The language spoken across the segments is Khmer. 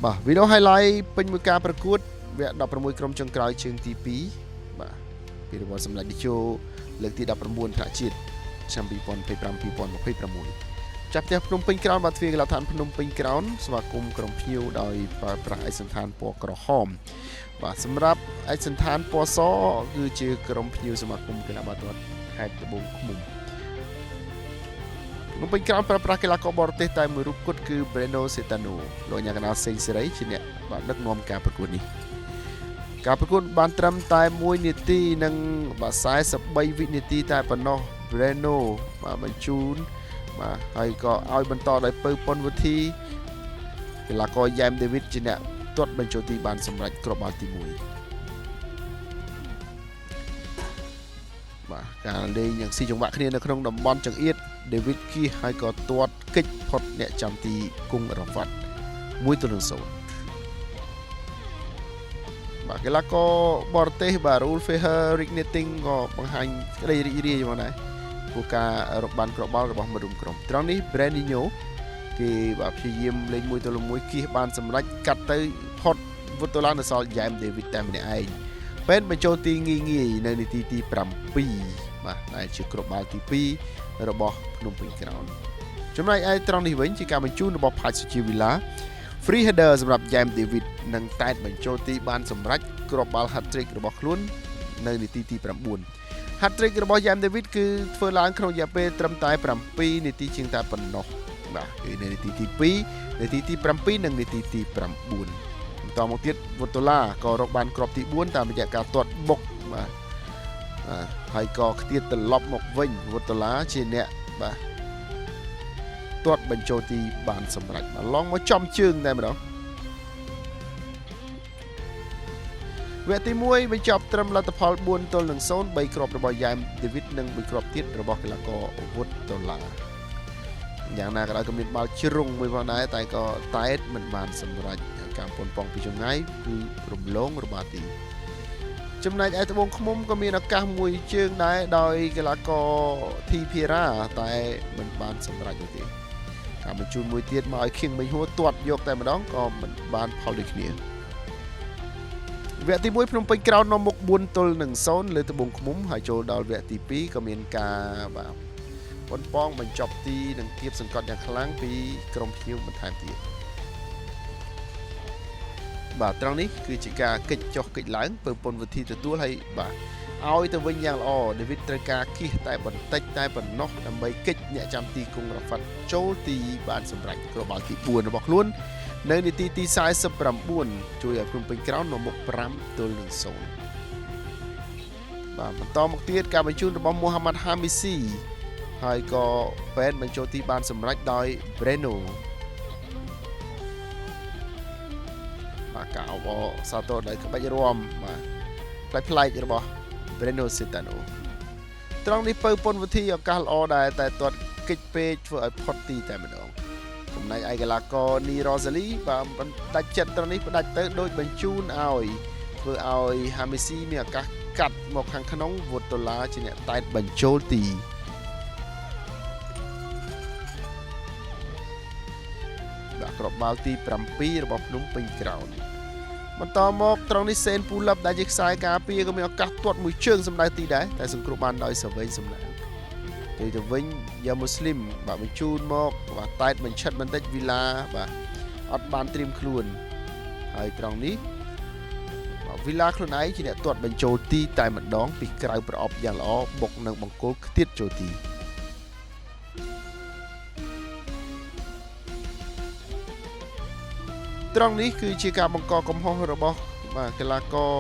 បាទវីដេអូ highlight ពេញមួយការប្រកួតវគ្គ16ក្រុមចុងក្រោយជើងទី2បាទពីរង្វាន់សម្ដេចតេជោលើកទី19ថ្នាក់ជាតិឆ្នាំ2025-2026ចាប់ផ្ទះភ្នំពេញក្រោនបាទទ្វារកីឡដ្ឋានភ្នំពេញក្រោនស្វាគមន៍ក្រុមភ្ញៀវដោយប្រើប្រាស់ឯកសណ្ឋានពណ៌ក្រហមបាទសម្រាប់ឯកសណ្ឋានពណ៌សគឺជាក្រុមភ្ញៀវសមាគមកីឡាបាល់ទាត់ខេត្តត្បូងឃ្មុំភ្នំពេញក្រោនប្រើប្រាស់កីឡាករបរទេសតែមួយរូបគត់គឺ Breno Setano លោកញ៉ាកណាសេងសេរីជាអ្នកបាទដឹកនាំការប្រកួតនេះការប្រកួតបានត្រឹមតែ1នាទីនិង43វិនាទីតែប៉ុណ្ណោះ Breno បាទបញ្ជូនបាទហើយក៏ឲ្យបន្តដោយពៅប៉ុនវុធីកីឡាករយ៉ែមដេវីតជាអ្នកទាត់បញ្ចូលទីបានសម្រេចគ្រាប់បាល់ទី1បាទការលេងយ៉ាងស៊ីចង្វាក់គ្នានៅក្នុងតំបន់ចង្អៀតដេវីតគៀសហើយក៏ទាត់គេចផុតអ្នកចាំទីគង់រ៉ាវ៉ាត់1-0បាទកីឡាករបរទេសបាទ Raul Feher Rigneting ក៏បង្ហាញក្តីរីករាយមកដែរព្រោះការរកបានគ្រាប់បាល់របស់មិត្តរួមក្រុមត្រង់នេះ Brandinho គេបាទព្យាយាមលេង1-1គៀសបានសម្រេចកាត់ទៅផុតវុតឡានដល់សល់យ៉ែមដេវីតតែម្នាក់ឯងពេលបញ្ចូលទីងាយនៅនាទីទី7បាទដែលជាគ្រាប់បាល់ទី2របស់ភ្នំពេញក្រោនចំណែកឯត្រង់នេះវិញជាការបញ្ជូនរបស់ផាច់សុជាវីឡា free header សម្រាប់យ៉ែមដេវីតនិងតែតបញ្ចូលទីបានសម្រេចគ្រាប់បាល់ hat trick របស់ខ្លួននៅនាទីទី9 hat trick របស់យ៉ែមដេវីតគឺធ្វើឡើងក្នុងរយៈពេលត្រឹមតែ7នាទីជាងតែប៉ុណ្ណោះបាទគឺនៅនាទីទី2នាទីទី7និងនាទីទី9បន្តមកទៀតវុតឡាក៏រកបានគ្រាប់ទី4តាមរយៈការទាត់បុកបាទហើយក៏ខ្ទាតត្រឡប់មកវិញវុតឡាជាអ្នកបាទទាត់បញ្ចូលទីបានសម្រេចបាទឡងមកចំជើងតែម្ដងវគ្គទី1បញ្ចប់ត្រឹមលទ្ធផល4-0 3គ្រាប់របស់យ៉ែមដេវីតនិង1គ្រាប់ទៀតរបស់កីឡាករវុតឡាយ៉ាងណាក៏ដោយក៏មានបាល់ជ្រុងមួយផងដែរតែក៏តែតមិនបានសម្រេចការប៉ុនប៉ងពីចម្ងាយគឺរំលងរបាទីចំណែកឯត្បូងឃ្មុំក៏មានឱកាសមួយជើងដែរដោយកីឡាករធីភីរ៉ាតែមិនបានសម្រេចនោះទេការបញ្ជូនមួយទៀតមកឲ្យខៀងមិញហួរទាត់យកតែម្ដងក៏មិនបានផលដូចគ្នាវគ្គទី1ភ្នំពេញក្រោននៅមុខ4-0លើត្បូងឃ្មុំហើយចូលដល់វគ្គទី2ក៏មានការបាទប៉ុនប៉ងបញ្ចប់ទីនិងគៀបសង្កត់យ៉ាងខ្លាំងពីក្រុមភ្ញៀវបន្ថែមទៀតបាទត្រង់នេះគឺជាការកិច្ចចុះកិច្ចឡើងពើពុនវិធីទទួលហើយបាទឲ្យទៅវិញយ៉ាងល្អដេវីតត្រូវការគៀសតែបន្តិចតែប៉ុណ្ណោះដើម្បីកិច្ចអ្នកចាំទីគង់រ៉ាហ្វាត់ចូលទីបានសម្រេចគ្រាប់បាល់ទី4របស់ខ្លួននៅនាទីទី49ជួយឲ្យភ្នំពេញក្រោននៅមុខ5-0បាទបន្តមកទៀតការបញ្ជូនរបស់មូហាម៉ាត់ហាមីស៊ីហើយក៏បែនបញ្ចូលទីបានសម្រេចដោយ Breno បាទការអបអរសាទរដោយក្បាច់រាំបាទប្លែកៗរបស់ Breno Setano ត្រង់នេះពៅពុនវិធីឱកាសល្អដែរតែទាត់កិច្ចពេកធ្វើឲ្យផុតទីតែម្ដងចំណែកឯកីឡាករនីរ៉ូសាលីបាទដាច់ចិត្តត្រង់នេះផ្ដាច់ទៅដូចបញ្ជូនឲ្យធ្វើឲ្យហាមីស៊ីមានឱកាសកាត់មកខាងក្នុងវុតឡាជាអ្នកតែតបញ្ចូលទីដាក់គ្រាប់បាល់ទី7របស់ភ្នំពេញក្រោនបន្តមកត្រង់នេះសេនពូលឹបដែលជាខ្សែការពារក៏មានឱកាសទាត់មួយជើងសម្ដៅទីដែរតែសង្គ្រោះបានដោយសវែងសម្ដៅទៅវិញយ៉ាមូស្លីមបាទបញ្ជូនមកបាទតែតបញ្ឆិតបន្តិចវីឡាបាទអត់បានត្រៀមខ្លួនហើយត្រង់នេះបាទវីឡាខ្លួនឯងជាអ្នកទាត់បញ្ចូលទីតែម្ដងពីក្រៅប្រអប់យ៉ាងល្អបុកនឹងបង្គោលខ្ទាតចូលទីត្រង់នេះគឺជាការបង្កកំហុសរបស់បាទកីឡាករ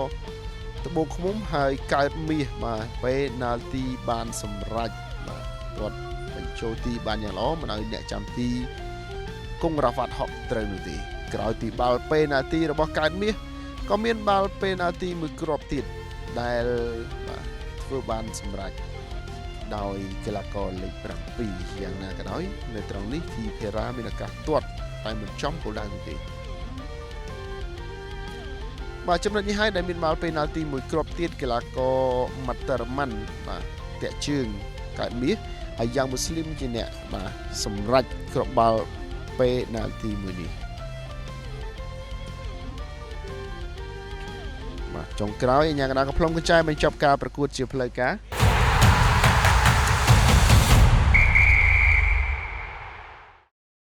ត្បូងឃ្មុំហើយកើតមាសបាទពេលណាល់ទីបានសម្រេចបាទទាត់បញ្ចូលទីបានយ៉ាងល្អមិនឲ្យអ្នកចាំទីគង់រ៉ាហ្វាត់ហក់ត្រូវនោះទេក្រោយពីបាល់ពេលណាល់ទីរបស់កើតមាសក៏មានបាល់ពេលណាល់ទីមួយគ្រាប់ទៀតដែលបាទធ្វើបានសម្រេចដោយកីឡាករលេខ7យ៉ាងណាក៏ដោយនៅត្រង់នេះធីភេរ៉ាមានឱកាសទាត់តែមិនចំគោលដៅនោះទេបាទចំណុចនេះហើយដែលមានបាល់ពេណាល់ទីមួយគ្រាប់ទៀតកីឡាករម៉ាត់តារម៉ាន់បាទតាក់ជើងកើតមាសហើយយ៉ាងមូស្លីមជាអ្នកបាទសម្រេចគ្រាប់បាល់ពេណាល់ទីមួយនេះ ប បាទចុងក្រោយអាញាកណ្ដាលកំ plong កញ្ចែបញ្ចប់ការប្រកួតជាផ្លូវការ